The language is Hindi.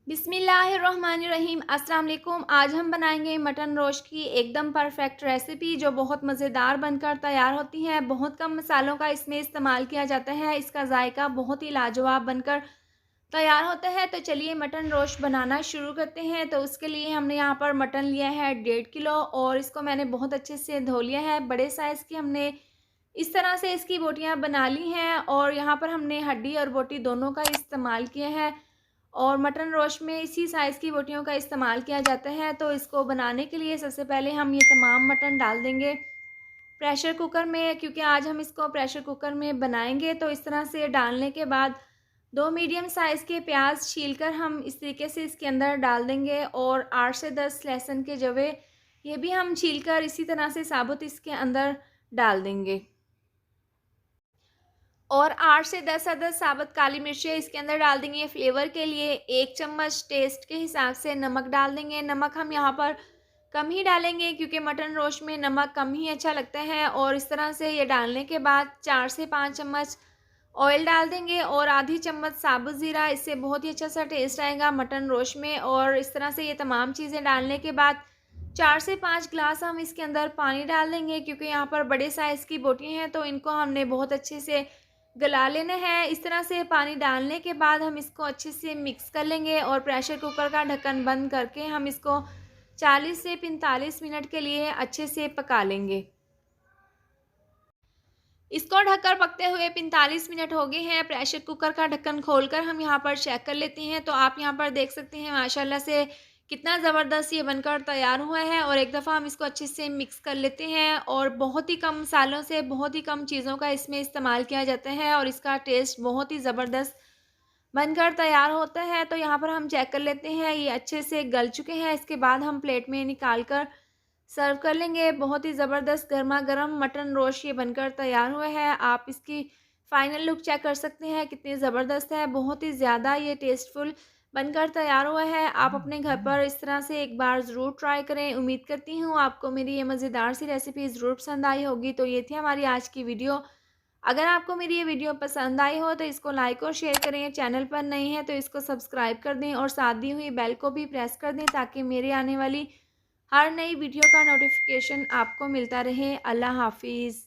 बिस्मिल्लाहिर्रहमानिर्रहीम। अस्सलाम वालेकुम। आज हम बनाएंगे मटन रोस्ट की एकदम परफेक्ट रेसिपी जो बहुत मज़ेदार बनकर तैयार होती है। बहुत कम मसालों का इसमें इस्तेमाल किया जाता है। इसका जायका बहुत ही लाजवाब बनकर तैयार होता है। तो चलिए मटन रोस्ट बनाना शुरू करते हैं। तो उसके लिए हमने यहाँ पर मटन लिया है 1.5 किलो और इसको मैंने बहुत अच्छे से धो लिया है। बड़े साइज़ की हमने इस तरह से इसकी बोटियाँ बना ली हैं और यहाँ पर हमने हड्डी और बोटी दोनों का इस्तेमाल किया है और मटन रोस्ट में इसी साइज़ की बोटियों का इस्तेमाल किया जाता है। तो इसको बनाने के लिए सबसे पहले हम ये तमाम मटन डाल देंगे प्रेशर कुकर में, क्योंकि आज हम इसको प्रेशर कुकर में बनाएंगे। तो इस तरह से डालने के बाद 2 मीडियम साइज़ के प्याज छीलकर हम इस तरीके से इसके अंदर डाल देंगे और 8 से 10 लहसुन के जवे ये भी हम छीलकर इसी तरह से साबुत इसके अंदर डाल देंगे और 8 से 10 अदद साबुत काली मिर्चें इसके अंदर डाल देंगे फ्लेवर के लिए। 1 चम्मच टेस्ट के हिसाब से नमक डाल देंगे। नमक हम यहाँ पर कम ही डालेंगे क्योंकि मटन रोस्ट में नमक कम ही अच्छा लगता है। और इस तरह से ये डालने के बाद 4 से 5 चम्मच ऑयल डाल देंगे और आधी चम्मच साबुत ज़ीरा। इससे बहुत ही अच्छा सा टेस्ट आएगा मटन रोस्ट में। और इस तरह से ये तमाम चीज़ें डालने के बाद 4 से 5 गिलास हम इसके अंदर पानी डाल देंगे, क्योंकि यहाँ पर बड़े साइज़ की बोटियाँ हैं तो इनको हमने बहुत अच्छे से गला लेना है। इस तरह से पानी डालने के बाद हम इसको अच्छे से मिक्स कर लेंगे और प्रेशर कुकर का ढक्कन बंद करके हम इसको 40 से 45 मिनट के लिए अच्छे से पका लेंगे। इसको ढककर पकते हुए 45 मिनट हो गए हैं। प्रेशर कुकर का ढक्कन खोलकर हम यहाँ पर चेक कर लेते हैं। तो आप यहाँ पर देख सकते हैं माशाल्लाह से कितना ज़बरदस्त ये बनकर तैयार हुआ है। और एक दफ़ा हम इसको अच्छे से मिक्स कर लेते हैं और बहुत ही कम मसालों से बहुत ही कम चीज़ों का इसमें इस्तेमाल किया जाता है और इसका टेस्ट बहुत ही ज़बरदस्त बनकर तैयार होता है। तो यहाँ पर हम चेक कर लेते हैं ये अच्छे से गल चुके हैं। इसके बाद हम प्लेट में निकाल कर सर्व कर लेंगे। बहुत ही ज़बरदस्त गरमा-गरम मटन रोस्ट ये बनकर तैयार हुआ है। आप इसकी फ़ाइनल लुक चेक कर सकते हैं कितनी ज़बरदस्त है। बहुत ही ज़्यादा ये टेस्टफुल बनकर तैयार हुआ है। आप अपने घर पर इस तरह से एक बार ज़रूर ट्राई करें। उम्मीद करती हूँ आपको मेरी ये मज़ेदार सी रेसिपी ज़रूर पसंद आई होगी। तो ये थी हमारी आज की वीडियो। अगर आपको मेरी ये वीडियो पसंद आई हो तो इसको लाइक और शेयर करें। चैनल पर नए हैं तो इसको सब्सक्राइब कर दें और साथ दी हुई बेल को भी प्रेस कर दें ताकि मेरे आने वाली हर नई वीडियो का नोटिफिकेशन आपको मिलता रहे। अल्लाह हाफिज़।